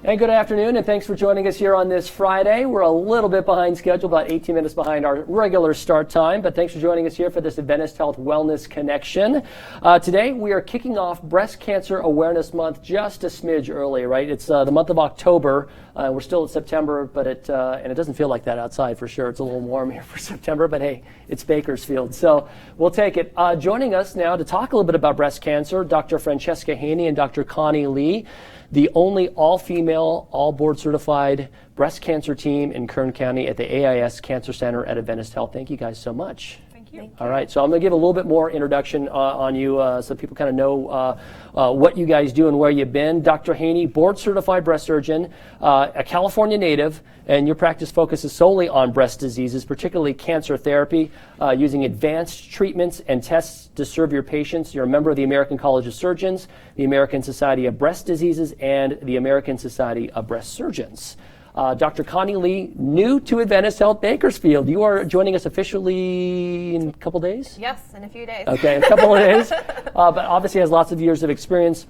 And good afternoon, and thanks for joining us here on this Friday. We're a little bit behind schedule, about 18 minutes behind our regular start time, but thanks for joining us here for this Adventist Health Wellness Connection. Today, we are kicking off Breast Cancer Awareness Month just a smidge early, right? It's the month of October. We're still in September, but it doesn't feel like that outside for sure. It's a little warm here for September, but hey, it's Bakersfield, so we'll take it. Joining us now to talk a little bit about breast cancer, Dr. Francesca Haney and Dr. Connie Lee, the only all-female, all-board-certified breast cancer team in Kern County at the AIS Cancer Center at Adventist Health. Thank you guys so much. Thank you. All right, so I'm going to give a little bit more introduction on you so people kind of know what you guys do and where you've been. Dr. Haney, board-certified breast surgeon, a California native, and your practice focuses solely on breast diseases, particularly cancer therapy, using advanced treatments and tests to serve your patients. You're a member of the American College of Surgeons, the American Society of Breast Diseases, and the American Society of Breast Surgeons. Dr. Connie Lee, new to Adventist Health Bakersfield. You are joining us officially in a couple days? Yes, in a few days. Okay, a couple of days. But obviously has lots of years of experience.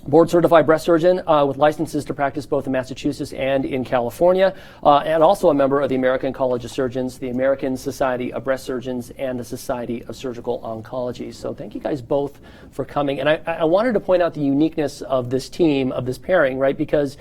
Board-certified breast surgeon with licenses to practice both in Massachusetts and in California, and also a member of the American College of Surgeons, the American Society of Breast Surgeons, and the Society of Surgical Oncology. So thank you guys both for coming. And I wanted to point out the uniqueness of this team, of this pairing, right? Because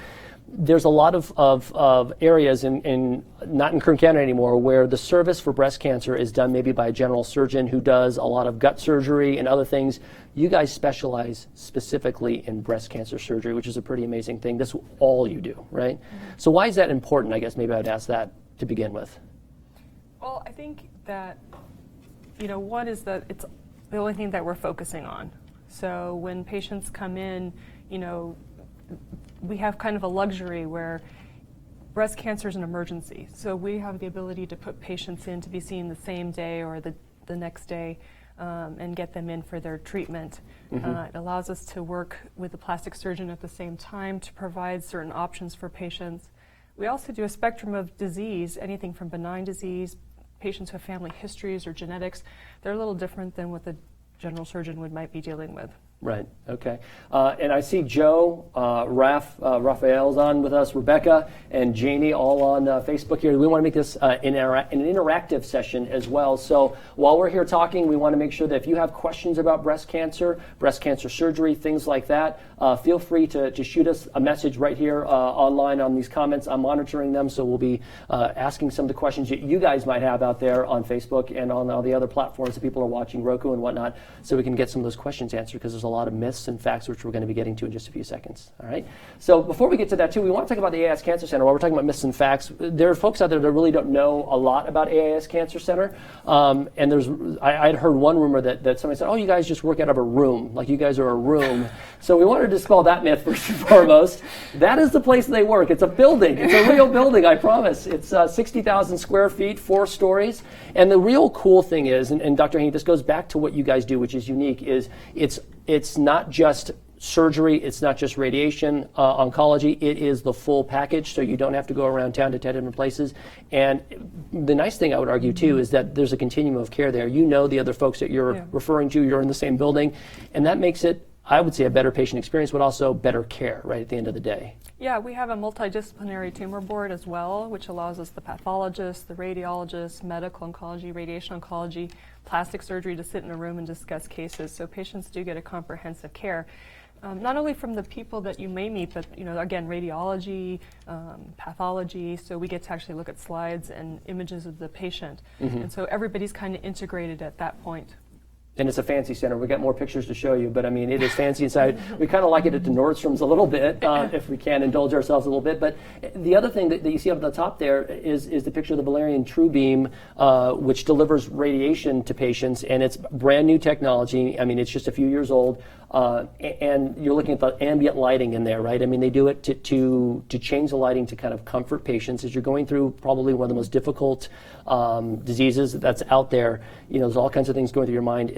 there's a lot of areas in not in Kern County anymore where the service for breast cancer is done maybe by a general surgeon who does a lot of gut surgery and other things. You guys specialize specifically in breast cancer surgery, which is a pretty amazing thing. That's all you do, right? Mm-hmm. So why is that important? I guess maybe I'd ask that to begin with. Well, I think that, one is that it's the only thing that we're focusing on. So when patients come in, we have kind of a luxury where breast cancer is an emergency. So we have the ability to put patients in to be seen the same day or the next day and get them in for their treatment. Mm-hmm. It allows us to work with the plastic surgeon at the same time to provide certain options for patients. We also do a spectrum of disease, anything from benign disease, patients who have family histories or genetics. They're a little different than what the general surgeon might be dealing with. Right, okay. And I see Joe, Raphael's on with us, Rebecca, and Janie all on Facebook here. We want to make this an interactive session as well. So while we're here talking, we want to make sure that if you have questions about breast cancer surgery, things like that, feel free to shoot us a message right here online on these comments. I'm monitoring them, so we'll be asking some of the questions that you guys might have out there on Facebook and on all the other platforms that people are watching, Roku and whatnot, so we can get some of those questions answered, because there's a lot of myths and facts which we're going to be getting to in just a few seconds. All right. So before we get to that too, we want to talk about the AIS Cancer Center. While we're talking about myths and facts, there are folks out there that really don't know a lot about AIS Cancer Center. And I'd heard one rumor that somebody said, "Oh, you guys just work out of a room, like you guys are a room." So we wanted to dispel that myth first and foremost. That is the place they work. It's a building. It's a real building, I promise. It's 60,000 square feet, 4 stories. And the real cool thing is, and Dr. Haney, this goes back to what you guys do, which is unique, is it's not just surgery, it's not just radiation, oncology, it is the full package, so you don't have to go around town to 10 different places. And the nice thing I would argue too is that there's a continuum of care there. You know the other folks that you're referring to, you're in the same building, and that makes it, I would say, a better patient experience, but also better care right at the end of the day. Yeah, we have a multidisciplinary tumor board as well, which allows us the pathologist, the radiologist, medical oncology, radiation oncology, plastic surgery to sit in a room and discuss cases. So patients do get a comprehensive care, not only from the people that you may meet, but again, radiology, pathology. So we get to actually look at slides and images of the patient, and so everybody's kind of integrated at that point. And it's a fancy center. We've got more pictures to show you, but I mean, it is fancy inside. We kind of like it at the Nordstrom's a little bit, if we can indulge ourselves a little bit. But the other thing that you see up at the top there is the picture of the Valerian True Beam, which delivers radiation to patients, and it's brand new technology. I mean, it's just a few years old, and you're looking at the ambient lighting in there, right? I mean, they do it to change the lighting to kind of comfort patients as you're going through probably one of the most difficult diseases that's out there. There's all kinds of things going through your mind,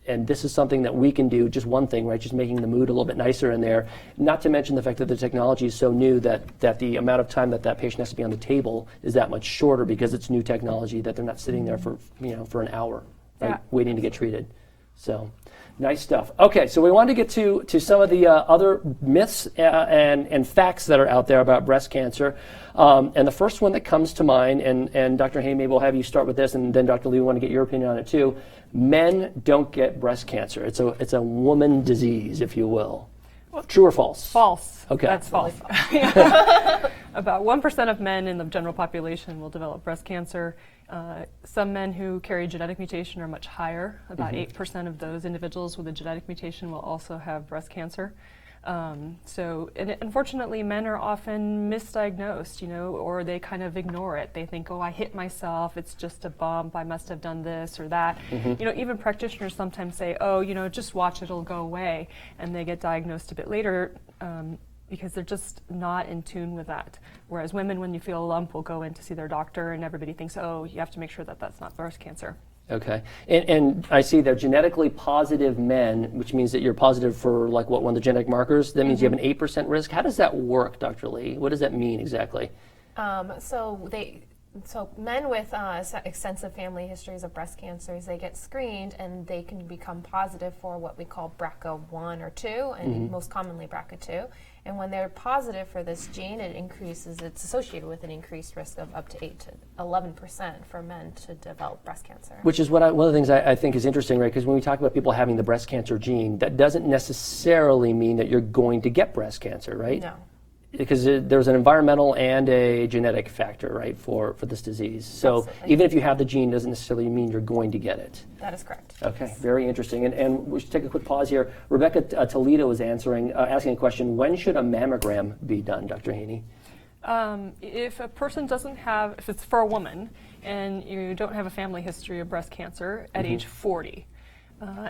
and this is something that we can do, just one thing, right? Just making the mood a little bit nicer in there. Not to mention the fact that the technology is so new that the amount of time that patient has to be on the table is that much shorter because it's new technology, that they're not sitting there for an hour, right, waiting to get treated. So Nice stuff. Okay, so we wanted to get to some of the other myths and facts that are out there about breast cancer. And the first one that comes to mind, and Dr. Hay, maybe we'll have you start with this, and then Dr. Lee, we want to get your opinion on it too. Men don't get breast cancer. It's a woman disease, if you will. True or false? False. Okay. That's false. About 1% of men in the general population will develop breast cancer. Some men who carry a genetic mutation are much higher. About 8% of those individuals with a genetic mutation will also have breast cancer. And unfortunately, men are often misdiagnosed, or they kind of ignore it. They think, oh, I hit myself, it's just a bump, I must have done this or that. Even practitioners sometimes say, oh, just watch, it'll go away. And they get diagnosed a bit later because they're just not in tune with that. Whereas women, when you feel a lump, will go in to see their doctor, and everybody thinks, oh, you have to make sure that that's not breast cancer. Okay, and I see they're genetically positive men, which means that you're positive for one of the genetic markers. That means you have an 8% risk. How does that work, Dr. Lee? What does that mean exactly? So men with extensive family histories of breast cancers, they get screened and they can become positive for what we call BRCA1 or 2, and most commonly BRCA2. And when they're positive for this gene, it's associated with an increased risk of up to 8 to 11% for men to develop breast cancer. Which is one of the things I think is interesting, right? Because when we talk about people having the breast cancer gene, that doesn't necessarily mean that you're going to get breast cancer, right? No. Because there's an environmental and a genetic factor, right, for this disease. So Absolutely. even if you have the gene, doesn't necessarily mean you're going to get it. That is correct. Okay, very interesting. And we should take a quick pause here. Rebecca Toledo is asking a question. When should a mammogram be done, Dr. Haney? If a person doesn't have, if it's for a woman, and you don't have a family history of breast cancer at age 40,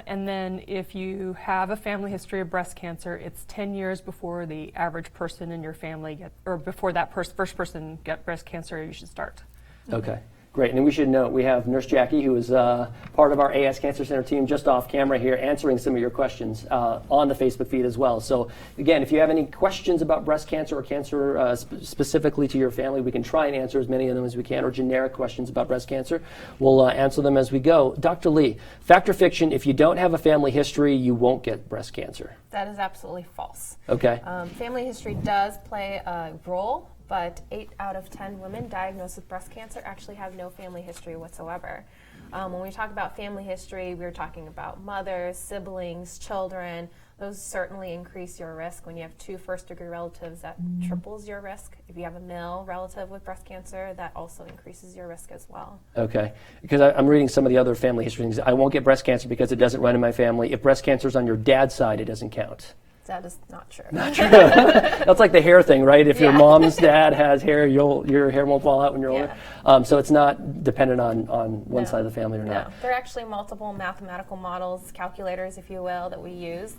and then if you have a family history of breast cancer, it's 10 years before the average person in your family before that first person get breast cancer, you should start. Okay, great. And we should note we have Nurse Jackie, who is part of our AS Cancer Center team, just off camera here, answering some of your questions on the Facebook feed as well. So again, if you have any questions about breast cancer or cancer specifically to your family, we can try and answer as many of them as we can, or generic questions about breast cancer. We'll answer them as we go. Dr. Lee, fact or fiction, if you don't have a family history, you won't get breast cancer? That is absolutely false. Okay. Family history does play a role, but 8 out of 10 women diagnosed with breast cancer actually have no family history whatsoever. When we talk about family history, we're talking about mothers, siblings, children. Those certainly increase your risk. When you have 2 first-degree relatives, that triples your risk. If you have a male relative with breast cancer, that also increases your risk as well. Okay, because I'm reading some of the other family history things. I won't get breast cancer because it doesn't run in my family. If breast cancer is on your dad's side, it doesn't count. That is not true. Not true. That's like the hair thing, right? If your Yeah. mom's dad has hair, your hair won't fall out when you're Yeah. older. So it's not dependent on one No. side of the family or No. not. There are actually multiple mathematical models, calculators, if you will, that we use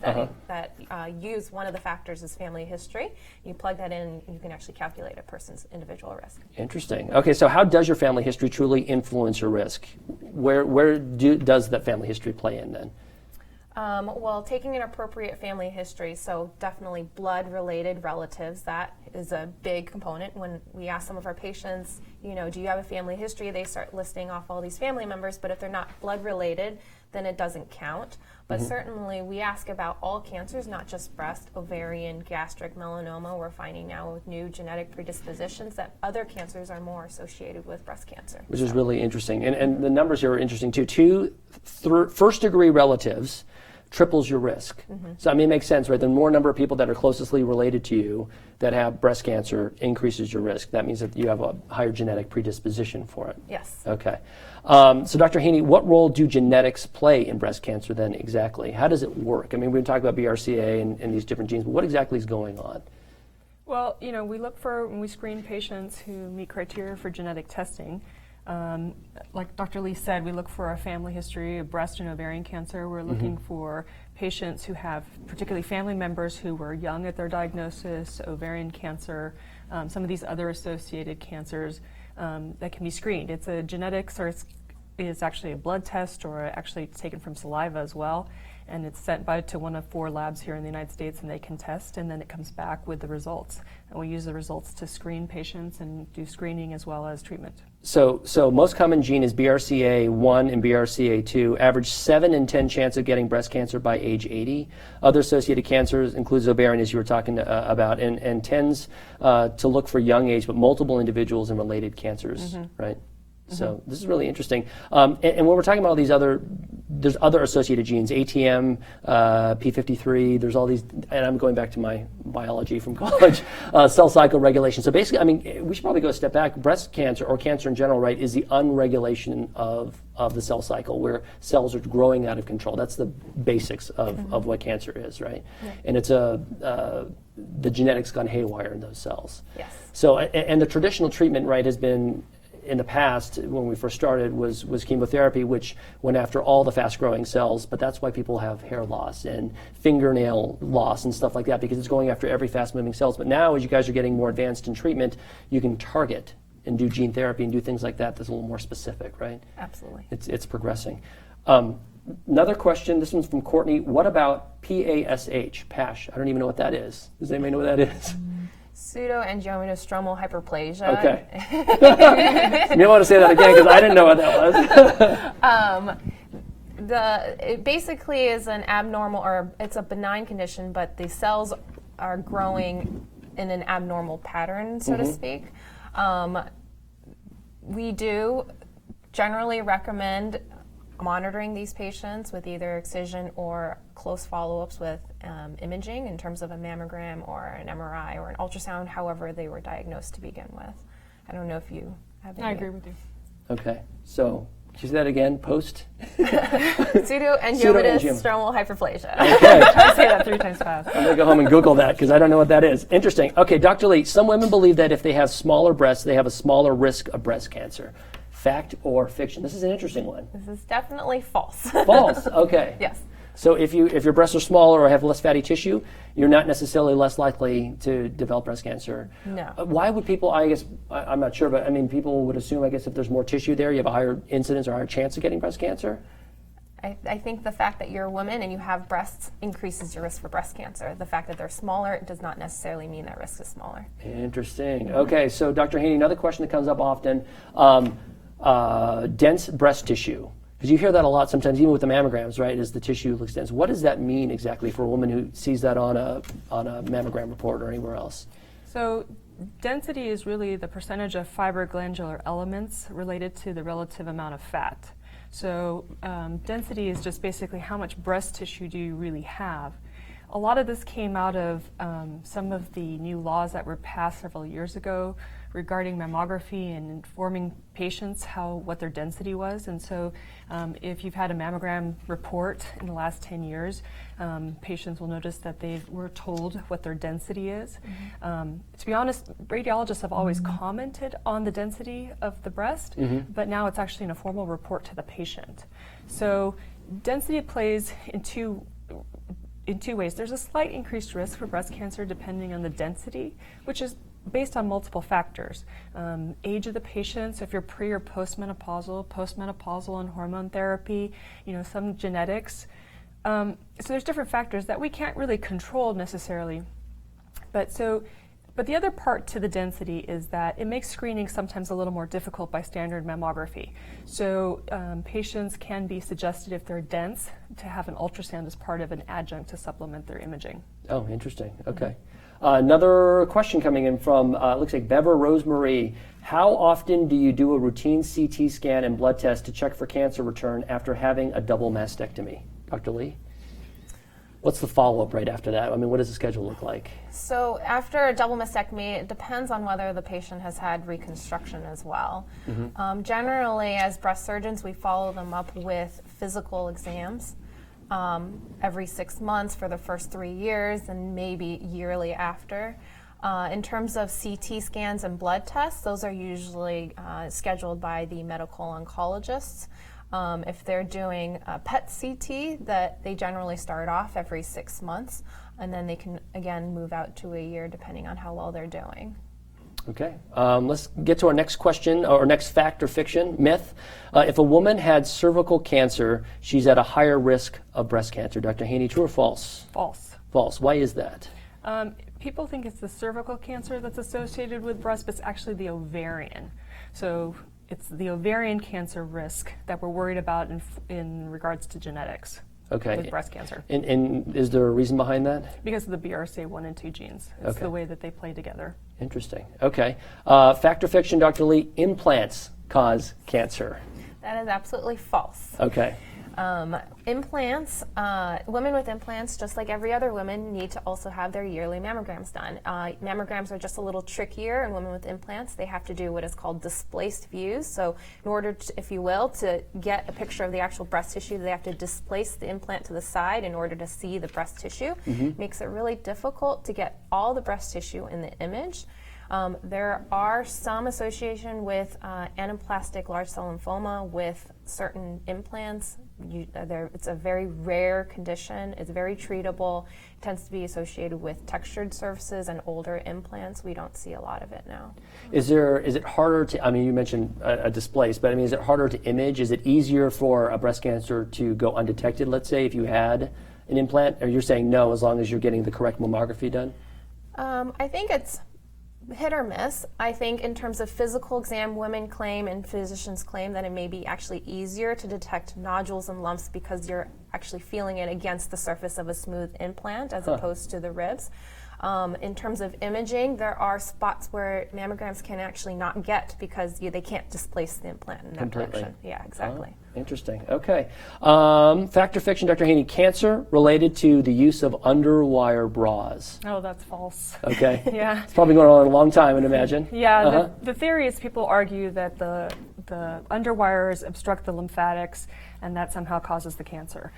that use one of the factors is family history. You plug that in, you can actually calculate a person's individual risk. Interesting. Okay, so how does your family history truly influence your risk? Where does that family history play in then? Well, taking an appropriate family history, so definitely blood-related relatives, that is a big component. When we ask some of our patients, do you have a family history, they start listing off all these family members, but if they're not blood-related, then it doesn't count. But certainly we ask about all cancers, not just breast, ovarian, gastric, melanoma. We're finding now with new genetic predispositions that other cancers are more associated with breast cancer. Which is really interesting. And the numbers here are interesting too. 2 first-degree relatives triples your risk. So it makes sense, right? The more number of people that are closely related to you that have breast cancer increases your risk. That means that you have a higher genetic predisposition for it. Yes. Okay. So Dr. Haney, what role do genetics play in breast cancer then exactly? How does it work? We've been talking about BRCA and these different genes, but what exactly is going on? Well, we look for, when we screen patients who meet criteria for genetic testing, like Dr. Lee said, we look for a family history of breast and ovarian cancer. We're looking for patients who have particularly family members who were young at their diagnosis, ovarian cancer, some of these other associated cancers that can be screened. It's a genetics, or it's actually a blood test, or actually it's taken from saliva as well. and it's sent to one of 4 labs here in the United States, and they can test, and then it comes back with the results. And we use the results to screen patients and do screening as well as treatment. So most common gene is BRCA1 and BRCA2. Average 7 in 10 chance of getting breast cancer by age 80. Other associated cancers includes ovarian, as you were talking about, and tends to look for young age, but multiple individuals and related cancers, right? So this is really interesting. And when we're talking about all these there's other associated genes, ATM, P53, there's all these, and I'm going back to my biology from college, cell cycle regulation. So basically, I mean, we should probably go a step back. Breast cancer, or cancer in general, right, is the unregulation of the cell cycle, where cells are growing out of control. That's the basics of what cancer is, right? Yeah. And it's the genetics gone haywire in those cells. Yes. So, and the traditional treatment, right, has been, in the past, when we first started, was chemotherapy, which went after all the fast-growing cells, but that's why people have hair loss and fingernail loss and stuff like that, because it's going after every fast-moving cells. But now, as you guys are getting more advanced in treatment, you can target and do gene therapy and do things like that that's a little more specific, right? Absolutely. It's progressing. Another question, this one's from Courtney. What about PASH? PASH. I don't even know what that is. Does anybody know what that is? Pseudoangiomatostromal hyperplasia. Okay. You may want to say that again, because I didn't know what that was. It basically is an abnormal, or it's a benign condition, but the cells are growing in an abnormal pattern, so to speak. We do generally recommend monitoring these patients with either excision or close follow-ups with imaging in terms of a mammogram or an MRI or an ultrasound, however they were diagnosed to begin with. I don't know if you have any. I agree with you. Okay, so can you say that again, post? Pseudoangiomatostromal hyperplasia. Okay. Try to say that 3 times fast. I'm going to go home and Google that, because I don't know what that is. Interesting. Okay, Dr. Lee, some women believe that if they have smaller breasts, they have a smaller risk of breast cancer. Fact or fiction? This is an interesting one. This is definitely false. False, okay. Yes. So if your breasts are smaller or have less fatty tissue, you're not necessarily less likely to develop breast cancer. No. Why would people, I guess, I'm not sure, but I mean, people would assume, I guess, if there's more tissue there, you have a higher incidence or higher chance of getting breast cancer? I think the fact that you're a woman and you have breasts increases your risk for breast cancer. The fact that they're smaller does not necessarily mean that risk is smaller. Interesting. Okay, so Dr. Haney, another question that comes up often, dense breast tissue. Because you hear that a lot sometimes, even with the mammograms, right, is the tissue looks dense. What does that mean exactly for a woman who sees that on a mammogram report or anywhere else? So density is really the percentage of fibroglandular elements related to the relative amount of fat. So density is just basically how much breast tissue do you really have. A lot of this came out of some of the new laws that were passed several years ago regarding mammography and informing patients what their density was. And so if you've had a mammogram report in the last 10 years, patients will notice that they were told what their density is. To be honest, radiologists have always commented on the density of the breast, but now it's actually in a formal report to the patient. So density plays in two ways. There's a slight increased risk for breast cancer depending on the density, which is based on multiple factors. Age of the patient, so if you're pre or postmenopausal and hormone therapy, some genetics. So there's different factors that we can't really control necessarily. But the other part to the density is that it makes screening sometimes a little more difficult by standard mammography. So patients can be suggested, if they're dense, to have an ultrasound as part of an adjunct to supplement their imaging. Oh, interesting. Okay. Another question coming in from, looks like Bever Rosemarie. How often do you do a routine CT scan and blood test to check for cancer return after having a double mastectomy? Dr. Lee? What's the follow-up right after that? I mean, what does the schedule look like? So after a double mastectomy, it depends on whether the patient has had reconstruction as well. Generally, as breast surgeons, we follow them up with physical exams every 6 months for the first 3 years and maybe yearly after. In terms of CT scans and blood tests, those are usually scheduled by the medical oncologists. If they're doing a PET CT, that they generally start off every 6 months, and then they can again move out to a year depending on how well they're doing. Okay. Let's get to our next question, or next fact or fiction, myth. If a woman had cervical cancer, she's at a higher risk of breast cancer. Dr. Haney, true or false? False. False. Why is that? People think it's the cervical cancer that's associated with breast, but it's actually the ovarian. So it's the ovarian cancer risk that we're worried about in regards to genetics. Okay. With breast cancer. And is there a reason behind that? Because of the BRCA1 and 2 genes. It's Okay. the way that they play together. Interesting. Okay. Fact or fiction, Dr. Lee, implants cause cancer. That is absolutely false. Okay. Implants, women with implants, just like every other woman, need to also have their yearly mammograms done. Mammograms are just a little trickier, and women with implants, they have to do what is called displaced views. So in order to, if you will, to get a picture of the actual breast tissue, they have to displace the implant to the side in order to see the breast tissue. Makes it really difficult to get all the breast tissue in the image. There are some association with anaplastic large cell lymphoma with certain implants. It's a very rare condition. It's very treatable. It tends to be associated with textured surfaces and older implants. We don't see a lot of it now. Is it harder to, I mean, you mentioned a displace, but I mean, is it harder to image? Is it easier for a breast cancer to go undetected, let's say, if you had an implant? Or you're saying no, as long as you're getting the correct mammography done? I think it's hit or miss. I think in terms of physical exam, women claim and physicians claim that it may be actually easier to detect nodules and lumps because you're actually feeling it against the surface of a smooth implant as opposed to the ribs. In terms of imaging, there are spots where mammograms can actually not get because they can't displace the implant in that Completely. direction. Yeah, exactly. Interesting. Okay. Fact or fiction, Dr. Haney, cancer related to the use of underwire bras. Oh, that's false. Okay. Yeah. It's probably going on a long time, I'd imagine. Yeah, the theory is people argue that the underwires obstruct the lymphatics and that somehow causes the cancer.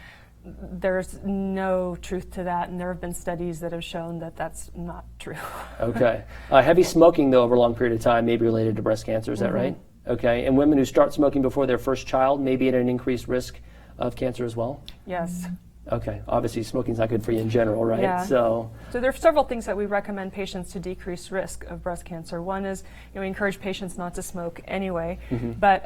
There's no truth to that, and there have been studies that have shown that that's not true. Okay. Heavy smoking, though, over a long period of time may be related to breast cancer. Is that right? Okay. And women who start smoking before their first child may be at an increased risk of cancer as well? Yes. Okay. Obviously, smoking's not good for you in general, right? Yeah. So there are several things that we recommend patients to decrease risk of breast cancer. One is, we encourage patients not to smoke anyway, but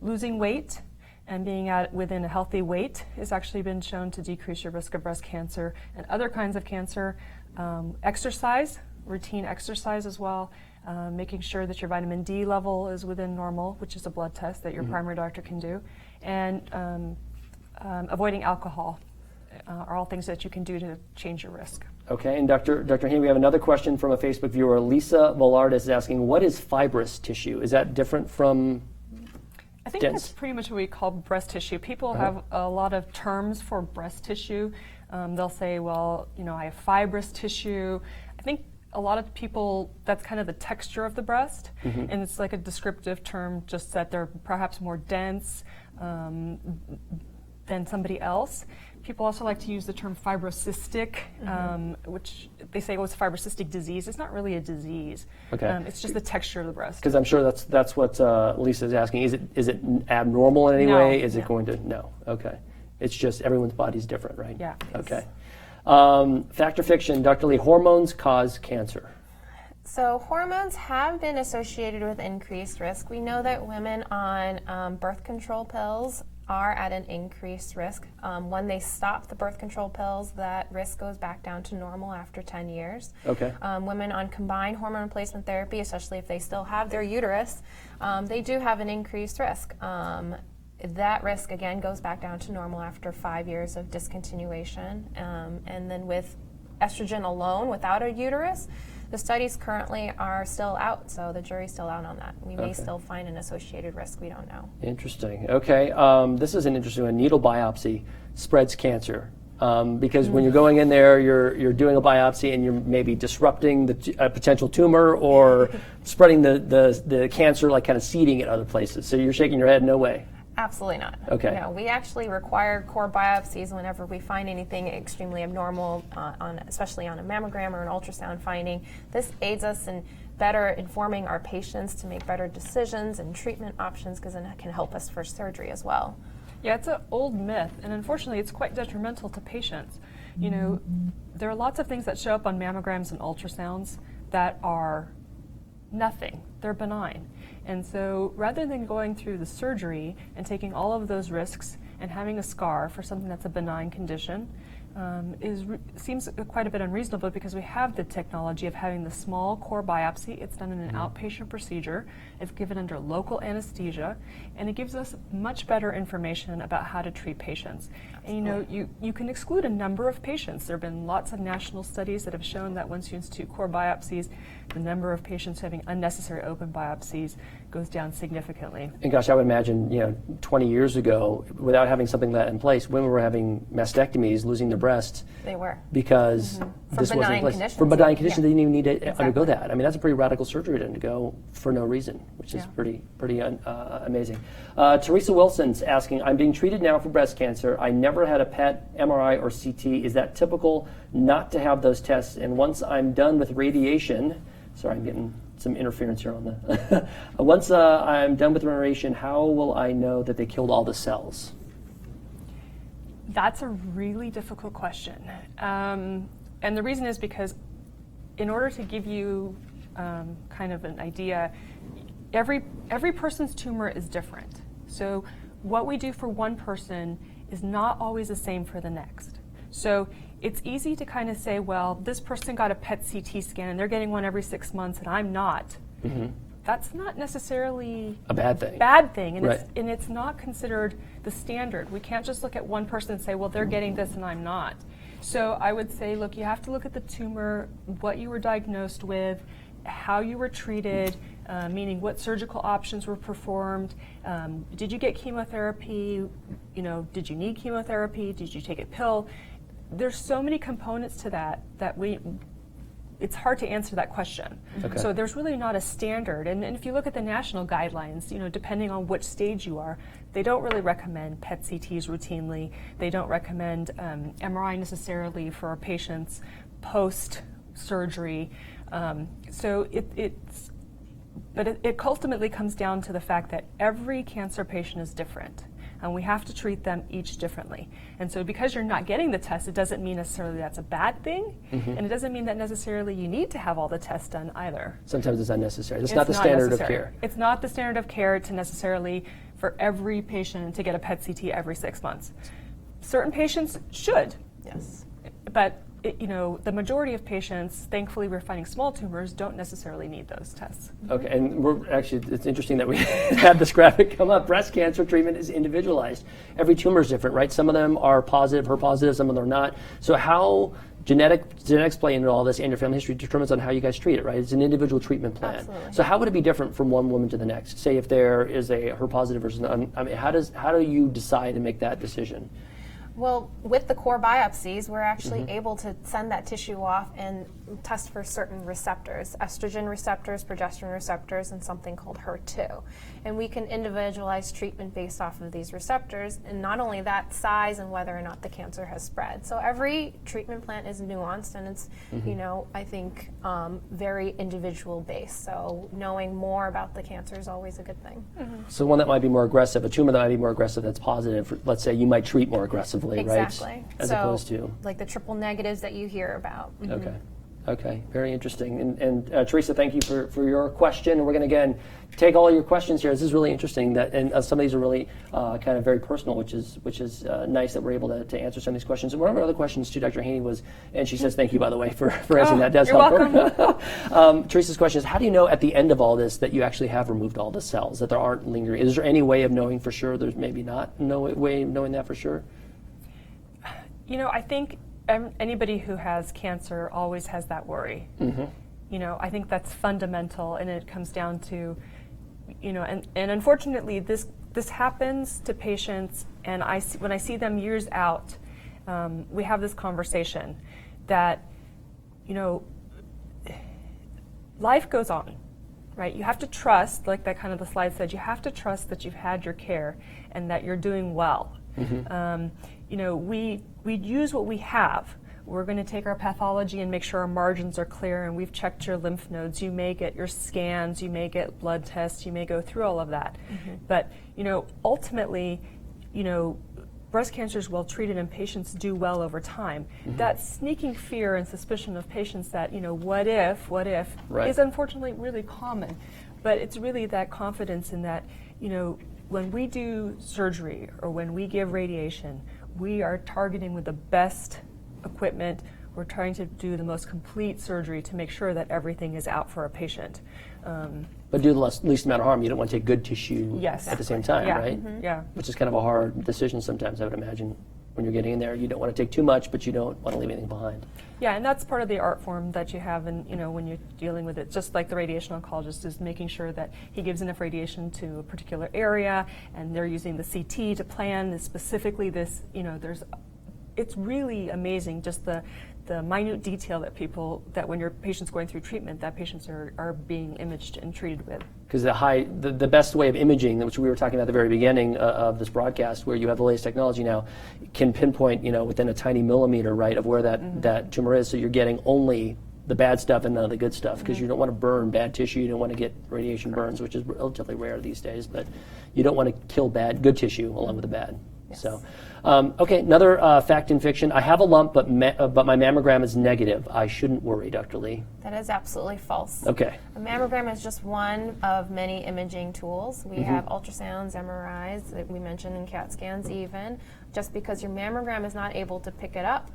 losing weight and being within a healthy weight has actually been shown to decrease your risk of breast cancer and other kinds of cancer. Exercise, routine exercise as well, making sure that your vitamin D level is within normal, which is a blood test that your primary doctor can do, and avoiding alcohol are all things that you can do to change your risk. Okay, and Dr. Haney, we have another question from a Facebook viewer. Lisa Vollardis is asking, what is fibrous tissue? Is that different from I think dense? that's pretty much what we call breast tissue. People have a lot of terms for breast tissue. They'll say, well, I have fibrous tissue. I think a lot of people, that's kind of the texture of the breast, and it's like a descriptive term, just that they're perhaps more dense than somebody else. People also like to use the term fibrocystic, which they say, it's fibrocystic disease. It's not really a disease. Okay. It's just the texture of the breast. Because I'm sure that's what Lisa's asking. Is it abnormal in any No, way? Is it no. going to? No. Okay. It's just everyone's body's different, right? Yeah. Okay. Fact or fiction, Dr. Lee, hormones cause cancer. So hormones have been associated with increased risk. We know that women on birth control pills are at an increased risk. When they stop the birth control pills, that risk goes back down to normal after 10 years. Okay. Women on combined hormone replacement therapy, especially if they still have their uterus, they do have an increased risk. That risk, again, goes back down to normal after 5 years of discontinuation. And then with estrogen alone, without a uterus, the studies currently are still out, so the jury's still out on that. We may still find an associated risk, we don't know. Interesting. Okay. This is an interesting one. Needle biopsy spreads cancer. Because when you're going in there, you're doing a biopsy and you're maybe disrupting a potential tumor or spreading the cancer, like kind of seeding it other places. So you're shaking your head, no way. Absolutely not. Okay. No, we actually require core biopsies whenever we find anything extremely abnormal, especially on a mammogram or an ultrasound finding. This aids us in better informing our patients to make better decisions and treatment options, because then it can help us for surgery as well. Yeah, it's an old myth, and unfortunately it's quite detrimental to patients. There are lots of things that show up on mammograms and ultrasounds that are nothing. They're benign. And so rather than going through the surgery and taking all of those risks and having a scar for something that's a benign condition, seems quite a bit unreasonable, because we have the technology of having the small core biopsy. It's done in an outpatient procedure. It's given under local anesthesia, and it gives us much better information about how to treat patients. And you can exclude a number of patients. There have been lots of national studies that have shown that once you institute core biopsies, the number of patients having unnecessary open biopsies goes down significantly. And gosh, I would imagine, 20 years ago, without having something like that in place, women were having mastectomies, losing their breasts. They were. Because this wasn't in place. For benign conditions, they didn't even need to undergo that. I mean, that's a pretty radical surgery to undergo for no reason, which is pretty amazing. Teresa Wilson's asking, I'm being treated now for breast cancer. I never had a PET, MRI, or CT. Is that typical not to have those tests? And once I'm done with radiation, sorry, I'm getting some interference here on the. Once I'm done with radiation, how will I know that they killed all the cells? That's a really difficult question. And the reason is because in order to give you kind of an idea, every person's tumor is different. So what we do for one person is not always the same for the next. So it's easy to kind of say, well, this person got a PET CT scan and they're getting one every 6 months and I'm not. Mm-hmm. That's not necessarily a bad thing. And it's not considered the standard. We can't just look at one person and say, well, they're getting this and I'm not. So I would say, look, you have to look at the tumor, what you were diagnosed with, how you were treated, meaning what surgical options were performed. Did you get chemotherapy? Did you need chemotherapy? Did you take a pill? There's so many components to that it's hard to answer that question. Okay. So there's really not a standard. And if you look at the national guidelines, depending on which stage you are, they don't really recommend PET CTs routinely. They don't recommend MRI necessarily for our patients post-surgery. So it ultimately comes down to the fact that every cancer patient is different, and we have to treat them each differently. And so because you're not getting the test, it doesn't mean necessarily that's a bad thing, and it doesn't mean that necessarily you need to have all the tests done either. Sometimes it's unnecessary. It's not the standard of care. It's not the standard of care to necessarily, for every patient, to get a PET CT every 6 months. Certain patients should. Yes. But the majority of patients, thankfully we're finding small tumors, don't necessarily need those tests. Okay, and it's interesting that we had this graphic come up. Breast cancer treatment is individualized. Every tumor is different, right? Some of them are positive, HER positive, some of them are not. So how genetics play into all this, and your family history determines on how you guys treat it, right? It's an individual treatment plan. Absolutely. So how would it be different from one woman to the next? Say if there is a HER positive versus how do you decide and make that decision? Well, with the core biopsies, we're actually able to send that tissue off and test for certain receptors, estrogen receptors, progesterone receptors, and something called HER2. And we can individualize treatment based off of these receptors, and not only that, size and whether or not the cancer has spread. So every treatment plan is nuanced, and it's, I think, very individual based. So knowing more about the cancer is always a good thing. So one that might be more aggressive, a tumor that might be more aggressive that's positive, let's say you might treat more aggressively, exactly. Right? As opposed to like the triple negatives that you hear about. Okay, very interesting. And Teresa, thank you for your question. We're going to, again, take all your questions here. This is really interesting, and some of these are really kind of very personal, which is nice that we're able to answer some of these questions. And one of our other questions to Dr. Haney was, and she says thank you, by the way, for answering that. Does you're help welcome. her. Teresa's question is, how do you know at the end of all this that you actually have removed all the cells, that there aren't lingering? Is there any way of knowing for sure? There's maybe not no way of knowing that for sure? I think anybody who has cancer always has that worry. I think that's fundamental, and it comes down to, and unfortunately this happens to patients, and when I see them years out, we have this conversation that, life goes on, right? You have to trust, like that kind of the slide said, you have to trust that you've had your care and that you're doing well. We use what we have. We're going to take our pathology and make sure our margins are clear, and we've checked your lymph nodes. You may get your scans, you may get blood tests, you may go through all of that. But, ultimately, breast cancer is well treated and patients do well over time. That sneaking fear and suspicion of patients that, what if, Right. is unfortunately really common. But it's really that confidence in that, when we do surgery or when we give radiation, we are targeting with the best equipment. We're trying to do the most complete surgery to make sure that everything is out for a patient. But do the least amount of harm. You don't want to take good tissue Yes. at the same time, Yeah. right? Yeah. Which is kind of a hard decision sometimes, I would imagine. When you're getting in there, you don't want to take too much, but you don't want to leave anything behind. Yeah, and that's part of the art form that you have, and when you're dealing with it, just like the radiation oncologist is making sure that he gives enough radiation to a particular area, and they're using the CT to plan this specifically. It's really amazing just the minute detail that when your patient's going through treatment, that patients are being imaged and treated with. Because the best way of imaging, which we were talking about at the very beginning of this broadcast, where you have the latest technology now, can pinpoint, within a tiny millimeter, right, of where that tumor is. So you're getting only the bad stuff and none of the good stuff, because you don't want to burn bad tissue. You don't want to get radiation burns, which is relatively rare these days. But you don't want to kill good tissue along with the bad. Yes. So, okay, another fact in fiction. I have a lump, but my mammogram is negative. I shouldn't worry, Dr. Lee. That is absolutely false. Okay. A mammogram is just one of many imaging tools. We have ultrasounds, MRIs that we mentioned, in CAT scans even. Just because your mammogram is not able to pick it up,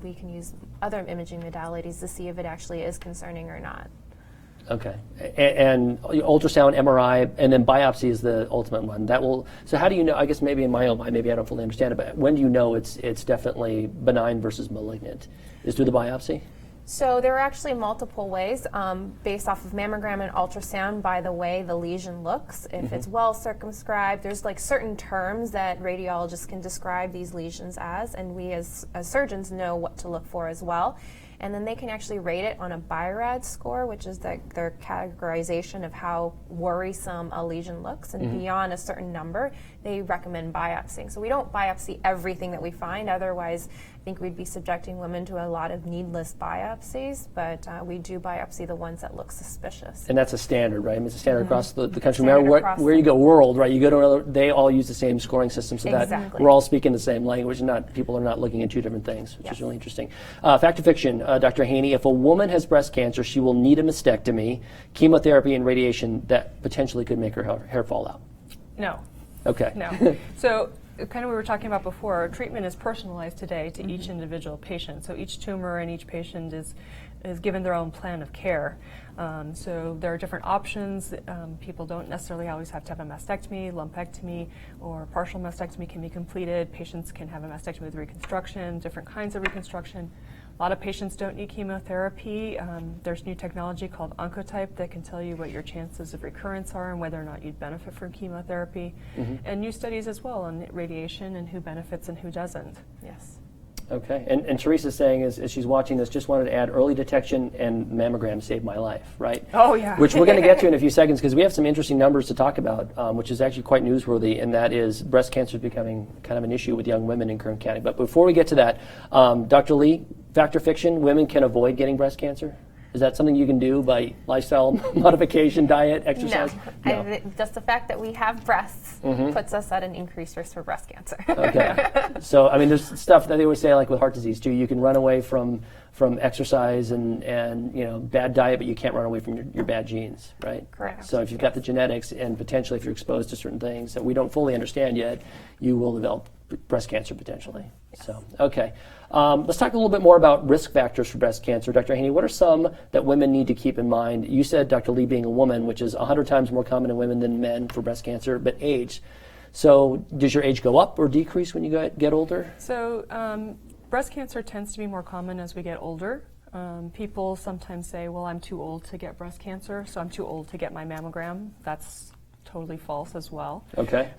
we can use other imaging modalities to see if it actually is concerning or not. Okay, and ultrasound, MRI, and then biopsy is the ultimate one. So how do you know? I guess maybe in my own mind, maybe I don't fully understand it, but when do you know it's definitely benign versus malignant? Is through the biopsy? So there are actually multiple ways based off of mammogram and ultrasound by the way the lesion looks. If it's well circumscribed, there's certain terms that radiologists can describe these lesions as, and we as surgeons know what to look for as well. And then they can actually rate it on a BI-RAD score, which is their categorization of how worrisome a lesion looks. And beyond a certain number, they recommend biopsying. So we don't biopsy everything that we find. Otherwise, I think we'd be subjecting women to a lot of needless biopsies. But we do biopsy the ones that look suspicious. And that's a standard, right? I mean, it's a standard across the country. Standard No matter across where you go, world, right? You go to another, they all use the same scoring system, so that Exactly. we're all speaking the same language, and people are not looking at two different things, which is really interesting. Fact or fiction, Dr. Haney, if a woman has breast cancer, she will need a mastectomy, chemotherapy, and radiation that potentially could make her hair fall out. No. Okay. No. So kind of we were talking about before, treatment is personalized today to each individual patient. So each tumor and each patient is given their own plan of care. So there are different options. People don't necessarily always have to have a mastectomy, lumpectomy, or partial mastectomy can be completed. Patients can have a mastectomy with reconstruction, different kinds of reconstruction. A lot of patients don't need chemotherapy. There's new technology called Oncotype that can tell you what your chances of recurrence are and whether or not you'd benefit from chemotherapy. And new studies as well on radiation and who benefits and who doesn't. Yes. Okay. And Teresa's saying, as she's watching this, just wanted to add early detection and mammogram saved my life, right? Oh, yeah. Which we're going to get to in a few seconds, because we have some interesting numbers to talk about, which is actually quite newsworthy, and that is breast cancer is becoming kind of an issue with young women in Kern County. But before we get to that, Dr. Lee, fact or fiction, women can avoid getting breast cancer? Is that something you can do by lifestyle modification, diet, exercise? No. Just the fact that we have breasts puts us at an increased risk for breast cancer. Okay. So, I mean, there's stuff that they always say, like with heart disease, too. You can run away from exercise and bad diet, but you can't run away from your bad genes, right? Correct. So if you've got the genetics, and potentially if you're exposed to certain things that we don't fully understand yet, you will develop breast cancer potentially. Yes. So, okay. Let's talk a little bit more about risk factors for breast cancer. Dr. Haney, what are some that women need to keep in mind? You said, Dr. Lee, being a woman, which is 100 times more common in women than men for breast cancer, but age. So does your age go up or decrease when you get older? So breast cancer tends to be more common as we get older. People sometimes say, well, I'm too old to get breast cancer, so I'm too old to get my mammogram. That's totally false as well. Okay.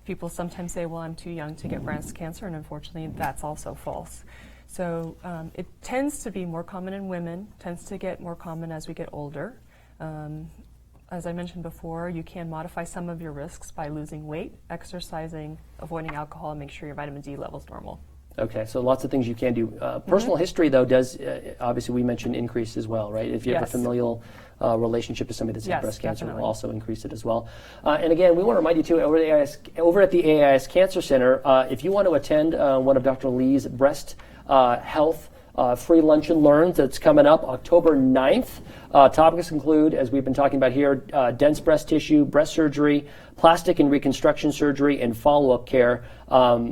People sometimes say, well, I'm too young to get breast cancer, and unfortunately that's also false. So it tends to be more common in women, tends to get more common as we get older. As I mentioned before, you can modify some of your risks by losing weight, exercising, avoiding alcohol, and make sure your vitamin D level's normal. Okay, so lots of things you can do. Personal history, though, does, obviously we mentioned increase as well, right? If you have a Yes. familial relationship to somebody that's had Yes, breast cancer, definitely. will also increase it as well. And again, we want to remind you, too, over at the AIS Cancer Center, if you want to attend one of Dr. Lee's breast health free lunch and learns that's coming up October 9th. Topics include, as we've been talking about here, dense breast tissue, breast surgery, plastic and reconstruction surgery, and follow-up care.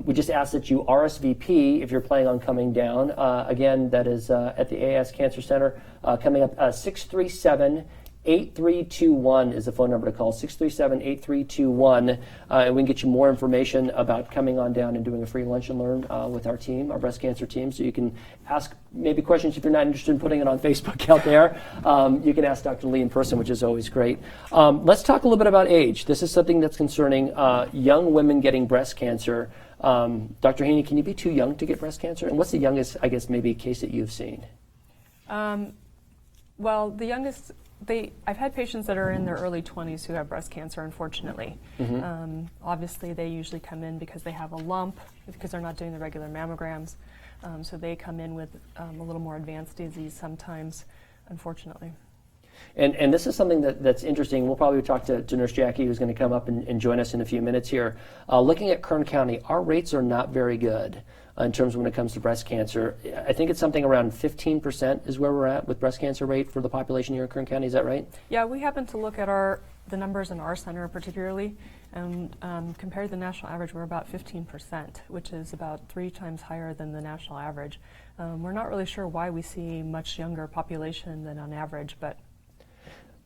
We just ask that you RSVP if you're planning on coming down. Again, that is at the AIS Cancer Center coming up 637-8321 is the phone number to call, 637-8321, and we can get you more information about coming on down and doing a free lunch and learn with our team, our breast cancer team, so you can ask maybe questions if you're not interested in putting it on Facebook out there. You can ask Dr. Lee in person, which is always great. Let's talk a little bit about age. This is something that's concerning young women getting breast cancer. Dr. Haney, can you be too young to get breast cancer? And what's the youngest, I guess, maybe case that you've seen? Well, the youngest, I've had patients that are in their early 20s who have breast cancer, unfortunately. Obviously, they usually come in because they have a lump, because they're not doing the regular mammograms. So they come in with a little more advanced disease sometimes, unfortunately. And this is something that's interesting. We'll probably talk to Nurse Jackie, who's going to come up and join us in a few minutes here. Looking at Kern County, our rates are not very good in terms of when it comes to breast cancer. I think it's something around 15% is where we're at with breast cancer rate for the population here in Kern County. Is that right? Yeah, we happen to look at the numbers in our center particularly, and compared to the national average, we're about 15%, which is about 3 times higher than the national average. We're not really sure why we see much younger population than on average, but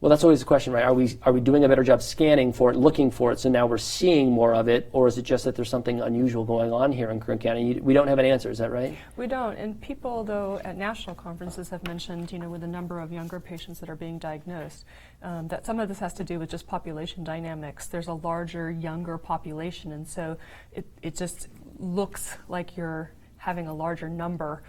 Well, that's always the question, right? Are we doing a better job scanning for it, looking for it, so now we're seeing more of it, or is it just that there's something unusual going on here in Kern County? We don't have an answer, is that right? we don't. And people, though, at national conferences have mentioned, with the number of younger patients that are being diagnosed, that some of this has to do with just population dynamics. There's a larger, younger population, and so it just looks like you're having a larger number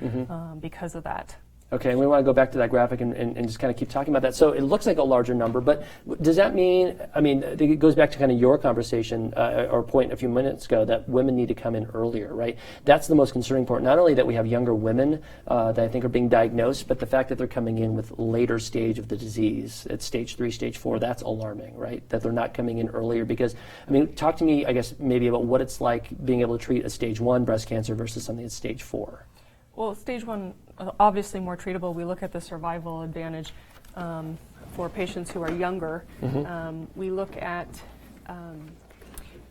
because of that. Okay, and we want to go back to that graphic and just kind of keep talking about that. So it looks like a larger number, but does that mean, I think it goes back to kind of your conversation or point a few minutes ago that women need to come in earlier, right? That's the most concerning part. Not only that we have younger women that I think are being diagnosed, but the fact that they're coming in with later stage of the disease, at stage 3, stage 4, that's alarming, right? That they're not coming in earlier because, talk to me, I guess, maybe about what it's like being able to treat a stage 1 breast cancer versus something that's stage 4. Well, stage 1, obviously more treatable. We look at the survival advantage for patients who are younger. We look at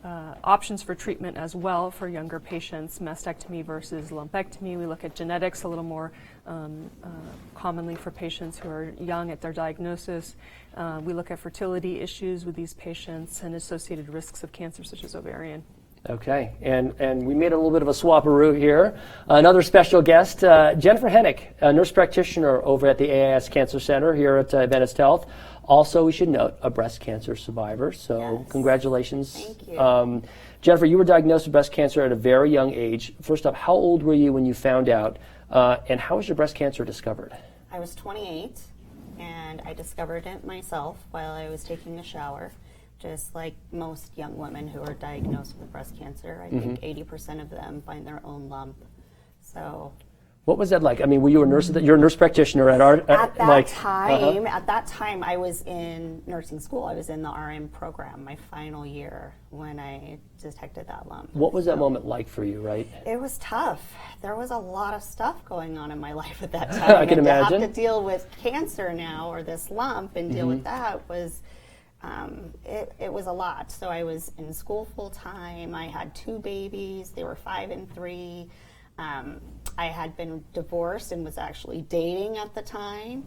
options for treatment as well for younger patients, mastectomy versus lumpectomy. We look at genetics a little more commonly for patients who are young at their diagnosis. We look at fertility issues with these patients and associated risks of cancer such as ovarian. Okay, and we made a little bit of a swap-a-roo here. Another special guest, Jennifer Hennick, a nurse practitioner over at the AIS Cancer Center here at Adventist Health. Also, we should note, a breast cancer survivor, so Yes. Congratulations. Thank you. Jennifer, you were diagnosed with breast cancer at a very young age. First off, how old were you when you found out, and how was your breast cancer discovered? I was 28, and I discovered it myself while I was taking a shower. Just like most young women who are diagnosed with breast cancer, I think 80% of them find their own lump. So, What was that like? Were you a nurse? You're a nurse practitioner at our at that time, I was in nursing school. I was in the RM program, my final year, when I detected that lump. What was that moment like for you, right? It was tough. There was a lot of stuff going on in my life at that time. I can imagine. To have to deal with cancer now, or this lump, and deal with that was. It was a lot. So I was in school full time. I had 2 babies. They were 5 and 3. I had been divorced and was actually dating at the time.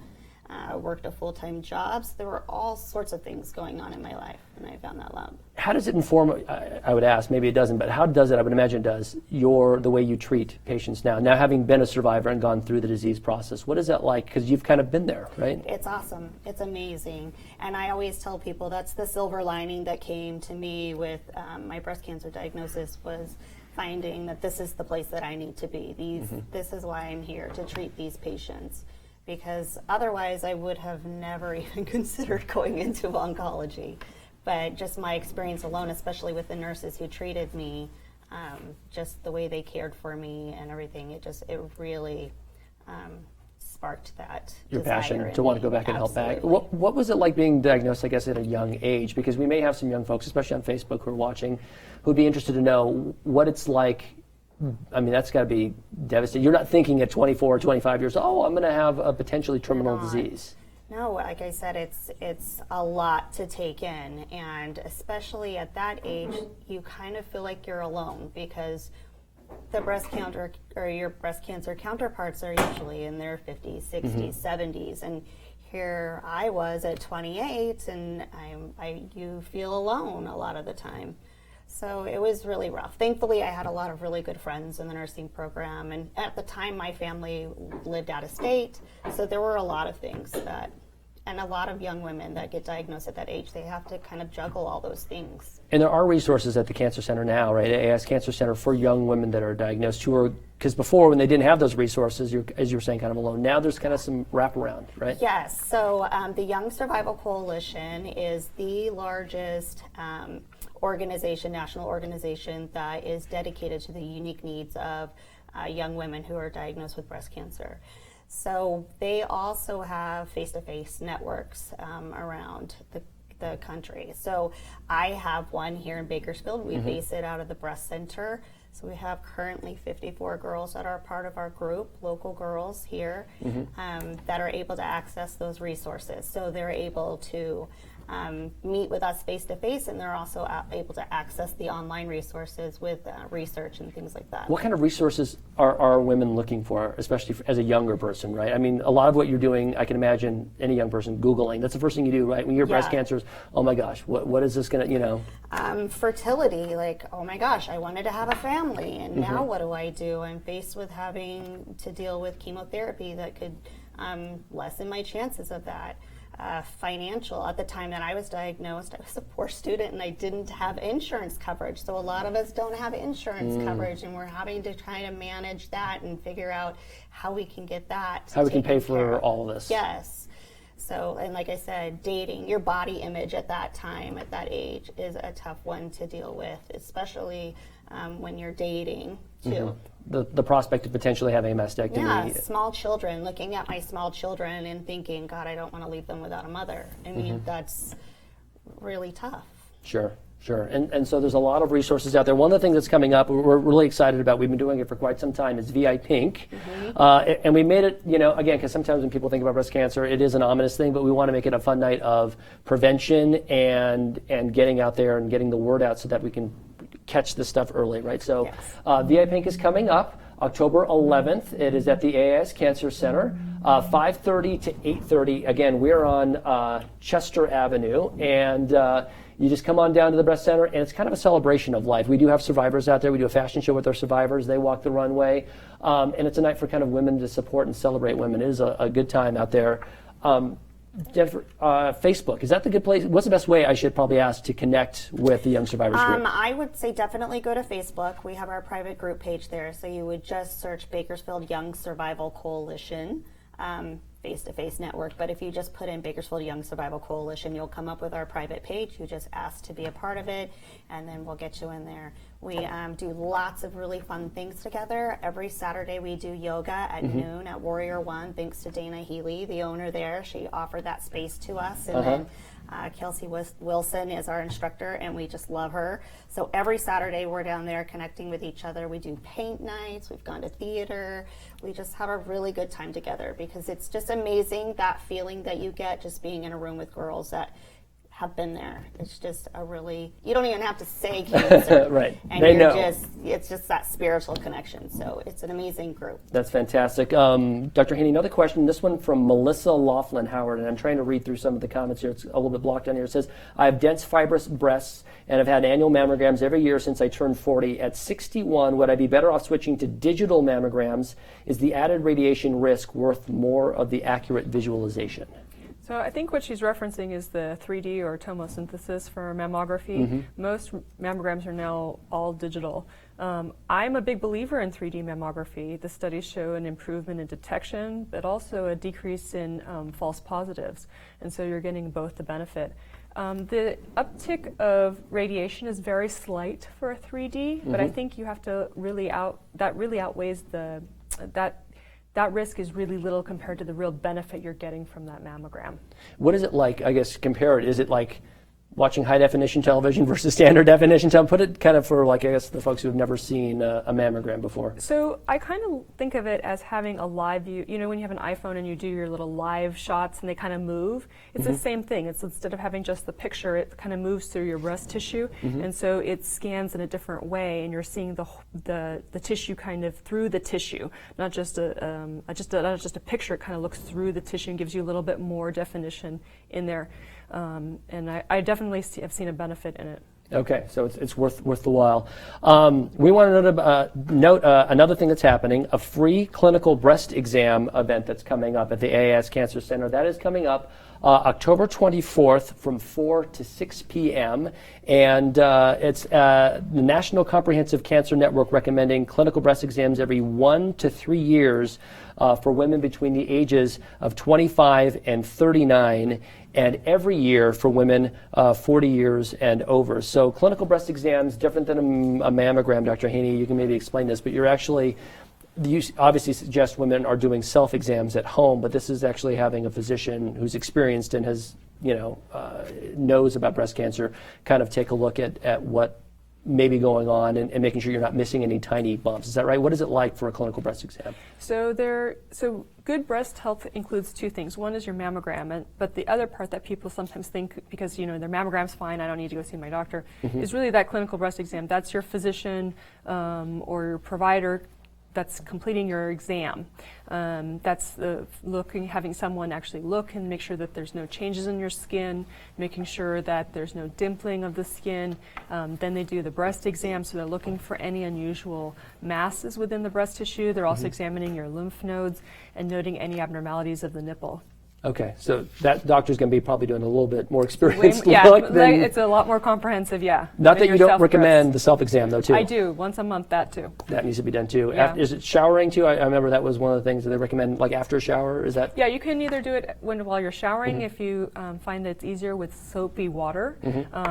Worked a full-time job. So there were all sorts of things going on in my life when I found that lump. How does it inform, I would ask, maybe it doesn't, but how does it, I would imagine it does, the way you treat patients now? Now, having been a survivor and gone through the disease process, what is that like? Because you've kind of been there, right? It's awesome. It's amazing. And I always tell people that's the silver lining that came to me with my breast cancer diagnosis, was finding that this is the place that I need to be. This is why I'm here, to treat these patients. Because otherwise I would have never even considered going into oncology. But just my experience alone, especially with the nurses who treated me, just the way they cared for me and everything. It really sparked that your desire passion in to want to me. go back and help back. Absolutely. What was it like being diagnosed, I guess, at a young age? Because we may have some young folks, especially on Facebook, who are watching, who'd be interested to know what it's like. I mean, that's got to be devastating. You're not thinking at 24 or 25 years, oh, I'm going to have a potentially terminal disease. No, like I said, it's a lot to take in, and especially at that age, you kind of feel like you're alone because the your breast cancer counterparts are usually in their 50s, 60s, 70s, and here I was at 28, and you feel alone a lot of the time. So it was really rough. Thankfully, I had a lot of really good friends in the nursing program, and at the time, my family lived out of state, so there were a lot of things and a lot of young women that get diagnosed at that age, they have to kind of juggle all those things. And there are resources at the Cancer Center now, right? AS Cancer Center for young women that are diagnosed because before when they didn't have those resources, as you were saying, kind of alone. Now there's kind of some wraparound, right? Yes. So the Young Survival Coalition is the largest national organization that is dedicated to the unique needs of young women who are diagnosed with breast cancer. So they also have face-to-face networks around the country. So I have one here in Bakersfield. We base it out of the breast center. So we have currently 54 girls that are part of our group, local girls here, that are able to access those resources. So they're able to meet with us face-to-face, and they're also able to access the online resources with research and things like that. What kind of resources are women looking for, especially as a younger person, right? I mean, a lot of what you're doing, I can imagine any young person Googling. That's the first thing you do, right? When you're breast cancers, oh my gosh, what is this going to, fertility, like, oh my gosh, I wanted to have a family, and now what do I do? I'm faced with having to deal with chemotherapy that could lessen my chances of that. Financial. At the time that I was diagnosed, I was a poor student and I didn't have insurance coverage. So a lot of us don't have insurance coverage, and we're having to try to manage that and figure out how we can get that. how we can pay for all of this. Yes. So, and like I said, dating, your body image at that time, at that age, is a tough one to deal with, especially when you're dating too. The prospect of potentially having a mastectomy. Yeah, small children, looking at my small children and thinking, God, I don't want to leave them without a mother. I mean, that's really tough. Sure. And so there's a lot of resources out there. One of the things that's coming up, we're really excited about, we've been doing it for quite some time, is VI Pink. And we made it, again, because sometimes when people think about breast cancer, it is an ominous thing, but we want to make it a fun night of prevention and getting out there and getting the word out so that we can catch this stuff early, right? So VI Pink is coming up October 11th. It is at the AIS Cancer Center, 5:30 to 8:30. Again, we're on Chester Avenue, and you just come on down to the breast center, and it's kind of a celebration of life. We do have survivors out there. We do a fashion show with our survivors. They walk the runway, and it's a night for kind of women to support and celebrate women. It is a good time out there. Jennifer, Facebook, is that the good place? What's the best way, I should probably ask, to connect with the Young Survivors group? I would say definitely go to Facebook. We have our private group page there, so you would just search Bakersfield Young Survival Coalition face-to-face network. But if you just put in Bakersfield Young Survival Coalition, you'll come up with our private page. You just ask to be a part of it, and then we'll get you in there. We do lots of really fun things together. Every Saturday we do yoga at noon at Warrior One, thanks to Dana Healy, the owner there. She offered that space to us. And then Kelsey Wilson is our instructor, and we just love her. So every Saturday we're down there connecting with each other. We do paint nights. We've gone to theater. We just have a really good time together because it's just amazing, that feeling that you get just being in a room with girls that have been there. It's just you don't even have to say cancer. Right. And they know. It's just that spiritual connection. So it's an amazing group. That's fantastic. Dr. Haney, another question, this one from Melissa Laughlin Howard, and I'm trying to read through some of the comments here. It's a little bit blocked down here. It says, I have dense fibrous breasts and have had annual mammograms every year since I turned 40. At 61, would I be better off switching to digital mammograms? Is the added radiation risk worth more of the accurate visualization? So I think what she's referencing is the 3D or tomosynthesis for mammography. Most mammograms are now all digital. I'm a big believer in 3D mammography. The studies show an improvement in detection, but also a decrease in false positives. And so you're getting both the benefit. The uptick of radiation is very slight for a 3D, but I think you have to that really outweighs that risk is really little compared to the real benefit you're getting from that mammogram. What is it like, I guess, compare it? Is it like watching high definition television versus standard definition television? Put it kind of for, like, I guess, the folks who have never seen a mammogram before. So I kind of think of it as having a live view. You know, when you have an iPhone and you do your little live shots and they kind of move, it's the same thing. It's instead of having just the picture, it kind of moves through your breast tissue, and so it scans in a different way, and you're seeing the tissue kind of through the tissue, not just a picture. It kind of looks through the tissue and gives you a little bit more definition in there. And I definitely have seen a benefit in it. Okay, so it's worth the while. We want to note another thing that's happening, a free clinical breast exam event that's coming up at the AAS Cancer Center. That is coming up October 24th from 4 to 6 p.m. And it's the National Comprehensive Cancer Network recommending clinical breast exams every 1 to 3 years for women between the ages of 25 and 39, and every year for women 40 years and over. So clinical breast exams, different than a mammogram, Dr. Haney, you can maybe explain this, but you obviously suggest women are doing self-exams at home, but this is actually having a physician who's experienced and has, knows about breast cancer, kind of take a look at what may be going on and making sure you're not missing any tiny bumps. Is that right? What is it like for a clinical breast exam? So good breast health includes two things. One is your mammogram, but the other part that people sometimes think, because their mammogram's fine, I don't need to go see my doctor, is really that clinical breast exam. That's your physician or your provider that's completing your exam. That's having someone actually look and make sure that there's no changes in your skin, making sure that there's no dimpling of the skin. Then they do the breast exam, so they're looking for any unusual masses within the breast tissue. They're also examining your lymph nodes and noting any abnormalities of the nipple. Okay, so that doctor's going to be probably doing a little bit more experienced look than... It's a lot more comprehensive, yeah. Not that you don't recommend the self-exam, though, too. I do, once a month, that too. That needs to be done, too. Yeah. Is it showering, too? I remember that was one of the things that they recommend, like after a shower, is that... Yeah, you can either do it while you're showering if you find that it's easier with soapy water.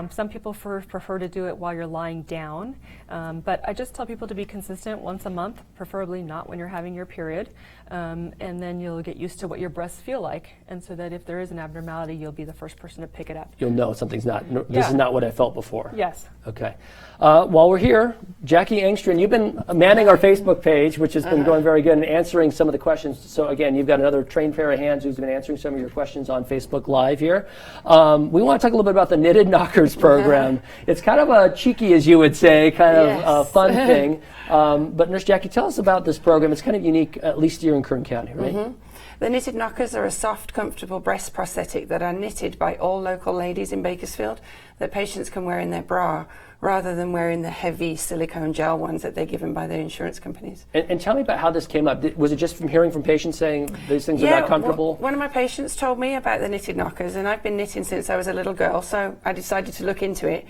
Some people prefer to do it while you're lying down, but I just tell people to be consistent once a month, preferably not when you're having your period, and then you'll get used to what your breasts feel like, and so that if there is an abnormality, you'll be the first person to pick it up. You'll know something's not, this is not what I felt before. Yes. Okay. While we're here, Jackie Engstrand, you've been manning our Facebook page, which has been going very good, and answering some of the questions. So again, you've got another trained pair of hands who's been answering some of your questions on Facebook Live here. We want to talk a little bit about the Knitted Knockers program. It's kind of a cheeky, as you would say, kind of fun thing. But Nurse Jackie, tell us about this program. It's kind of unique, at least here in Kern County, right? The Knitted Knockers are a soft, comfortable breast prosthetic that are knitted by all local ladies in Bakersfield that patients can wear in their bra rather than wearing the heavy silicone gel ones that they're given by their insurance companies. And tell me about how this came up. Was it just from hearing from patients saying these things are not comfortable? One of my patients told me about the Knitted Knockers, and I've been knitting since I was a little girl, so I decided to look into it.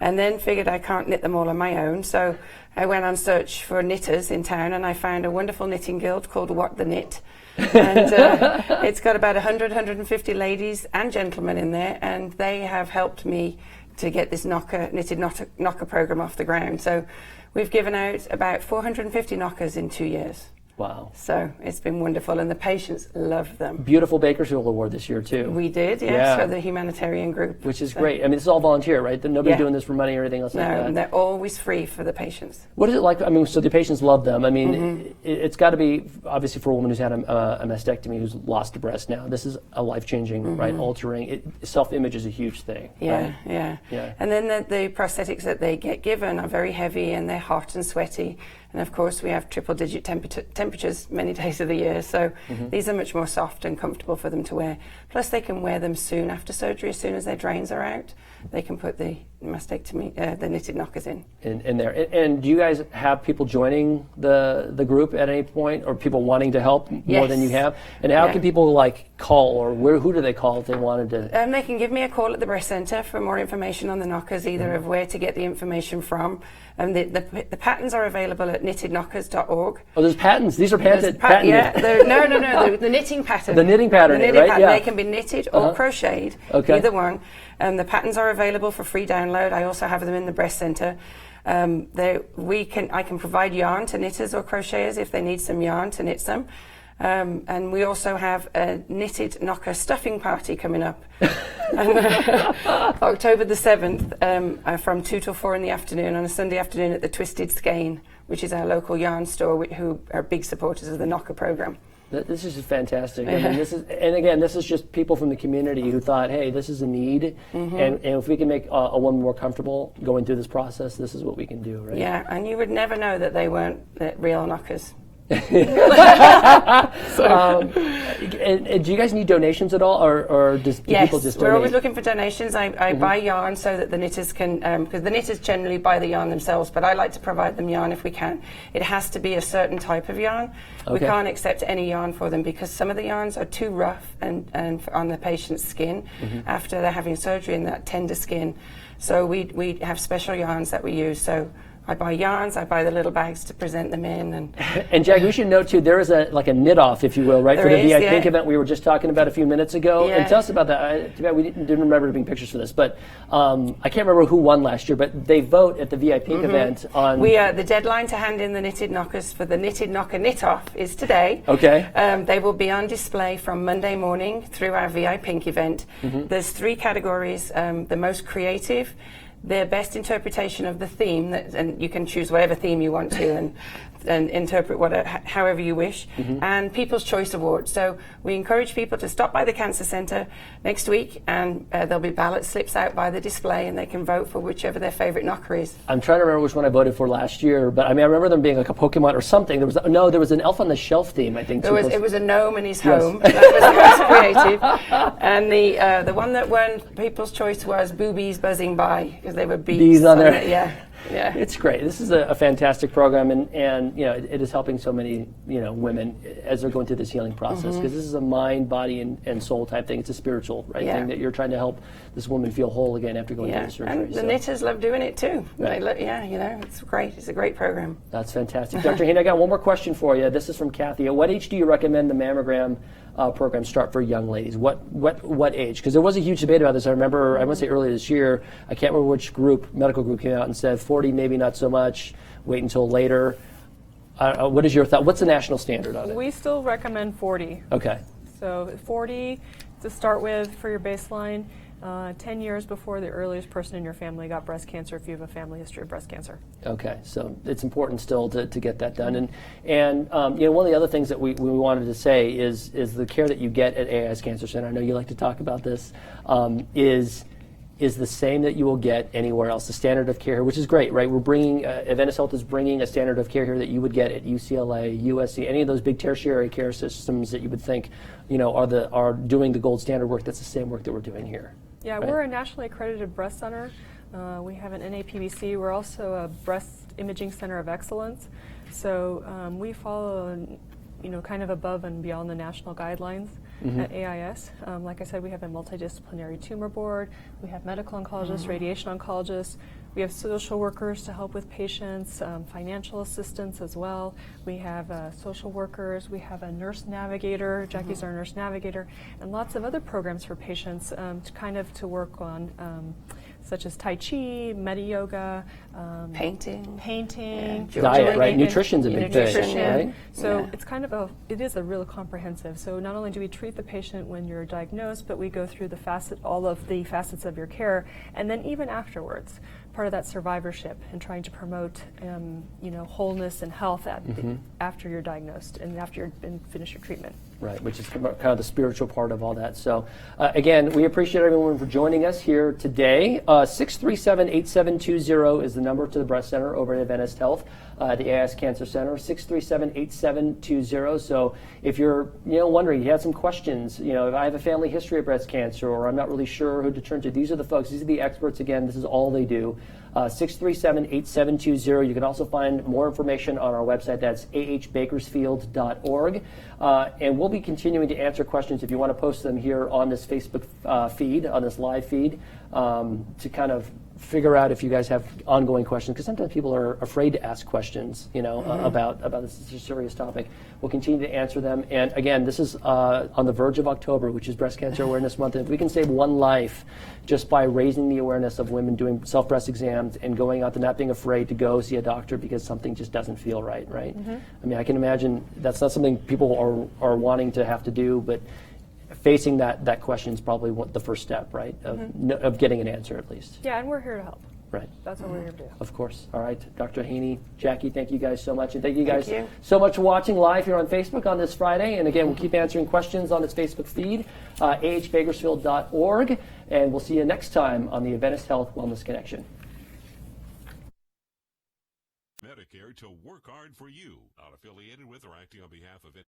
And then figured I can't knit them all on my own, so I went on search for knitters in town, and I found a wonderful knitting guild called What the Knit. And it's got about 150 ladies and gentlemen in there, and they have helped me to get this knitted knocker program off the ground. So we've given out about 450 knockers in 2 years. Wow. So it's been wonderful, and the patients love them. Beautiful Bakersfield Award this year, too. We did, yes, for the humanitarian group. Which is great. I mean, this is all volunteer, right? Nobody's doing this for money or anything else like that. No, and they're always free for the patients. What is it like? I mean, so the patients love them. I mean, it's got to be, obviously, for a woman who's had a mastectomy, who's lost a breast now, this is a life-changing, right, altering. Self-image is a huge thing. Yeah, right? yeah. And then the prosthetics that they get given are very heavy, and they're hot and sweaty. And of course, we have triple-digit temperatures many days of the year, so these are much more soft and comfortable for them to wear. Plus, they can wear them soon after surgery. As soon as their drains are out, they can put the mastectomy, the knitted knockers in there. And do you guys have people joining the group at any point, or people wanting to help more than you have? And how can people call, or who do they call if they wanted to? They can give me a call at the breast centre for more information on the knockers, either of where to get the information from. The patterns are available at knittedknockers.org. Oh, there's patterns. These are patented. Yeah, no, the knitting pattern. The knitting pattern, right? Pattern. Yeah. They can be knitted or crocheted, either one. The patterns are available for free download. I also have them in the breast centre. I can provide yarn to knitters or crocheters if they need some yarn to knit some. And we also have a knitted knocker stuffing party coming up October the 7th from 2 till 4 in the afternoon on a Sunday afternoon at the Twisted Skein, which is our local yarn store who are big supporters of the knocker program. This is just fantastic. I mean, this is just people from the community who thought, hey, this is a need, and if we can make a woman more comfortable going through this process, this is what we can do, right? Yeah, and you would never know that they weren't real knockers. And do you guys need donations at all, or do people just donate? We're always looking for donations. I buy yarn so that the knitters can, because the knitters generally buy the yarn themselves, but I like to provide them yarn if we can. It has to be a certain type of yarn. We can't accept any yarn for them because some of the yarns are too rough and on the patient's skin after they're having surgery in that tender skin. So we have special yarns that we use. So I buy yarns, I buy the little bags to present them in. And Jack, we should note too, there is a knit-off, if you will, right, for the VIP event we were just talking about a few minutes ago. Yeah. And tell us about that. Too bad we didn't remember there being pictures for this, but I can't remember who won last year, but they vote at the VIP event on... The deadline to hand in the knitted knockers for the knitted knocker knit-off is today. Okay. They will be on display from Monday morning through our VIP event. There's 3 categories, the most creative, their best interpretation of the theme, and you can choose whatever theme you want to and interpret however you wish, and People's Choice Award. So we encourage people to stop by the Cancer Centre next week, and there'll be ballot slips out by the display, and they can vote for whichever their favourite knocker is. I'm trying to remember which one I voted for last year, but I remember them being like a Pokemon or something. There was an Elf on the Shelf theme, I think. It was a gnome in his home. That was the most creative. And the one that won People's Choice was boobies buzzing by, because they were bees on there. Yeah, it's great. This is a fantastic program, and it is helping so many women as they're going through this healing process, because this is a mind, body, and soul type thing. It's a spiritual thing that you're trying to help this woman feel whole again after going through the surgery. And the knitters love doing it too. Right. It's great. It's a great program. That's fantastic, Dr. Hayne. I got one more question for you. This is from Kathy. At what age do you recommend the mammogram program start for young ladies? What age? Because there was a huge debate about this. I remember, I want to say earlier this year, I can't remember which medical group came out and said 40, maybe not so much, wait until later. What is your thought? What's the national standard on it? We still recommend 40. Okay. So 40 to start with for your baseline, 10 years before the earliest person in your family got breast cancer if you have a family history of breast cancer. Okay, so it's important still to get that done. And one of the other things that we wanted to say is the care that you get at AIS Cancer Center, I know you like to talk about this, is the same that you will get anywhere else. The standard of care, which is great, right? We're bringing, Adventist Health is bringing a standard of care here that you would get at UCLA, USC, any of those big tertiary care systems that you would think, are doing the gold standard work. That's the same work that we're doing here. Yeah, right? We're a nationally accredited breast center. We have an NAPBC. We're also a breast imaging center of excellence. So we follow, kind of above and beyond the national guidelines at AIS. Like I said, we have a multidisciplinary tumor board. We have medical oncologists, radiation oncologists. We have social workers to help with patients, financial assistance as well. We have social workers. We have a nurse navigator. Jackie's our nurse navigator, and lots of other programs for patients to work on, such as Tai Chi, Medi Yoga, painting, diet, right? Nutrition's a big thing, right? So it is a real comprehensive. So not only do we treat the patient when you're diagnosed, but we go through all of the facets of your care, and then even afterwards, part of that survivorship and trying to promote, wholeness and health after you're diagnosed and after you've finished your treatment. Right, which is kind of the spiritual part of all that. So, again, we appreciate everyone for joining us here today. 637-8720 is the number to the breast center over at Adventist Health, the AIS Cancer Center, 637-8720. So if you're wondering, you have some questions, if I have a family history of breast cancer or I'm not really sure who to turn to, these are the folks, these are the experts. Again, this is all they do. 637-8720. You can also find more information on our website. That's ahbakersfield.org. And we'll we'll be continuing to answer questions if you want to post them here on this Facebook feed, on this live feed, to kind of figure out if you guys have ongoing questions, because sometimes people are afraid to ask questions, about this serious topic. We'll continue to answer them. And again, this is on the verge of October, which is Breast Cancer Awareness Month. And if we can save one life just by raising the awareness of women doing self-breast exams and going out and not being afraid to go see a doctor because something just doesn't feel right? I mean, I can imagine that's not something people are wanting to have to do, but facing that question is probably the first step, right? Of getting an answer at least. Yeah, and we're here to help. Right. That's what we're here to do. Of course. All right. Dr. Haney, Jackie, thank you guys so much. And thank you guys you. so much for watching live here on Facebook on this Friday. And again, we'll keep answering questions on this Facebook feed, ahbakersfield.org. And we'll see you next time on the Adventist Health Wellness Connection. Medicare to work hard for you. Not affiliated with or acting on behalf of it.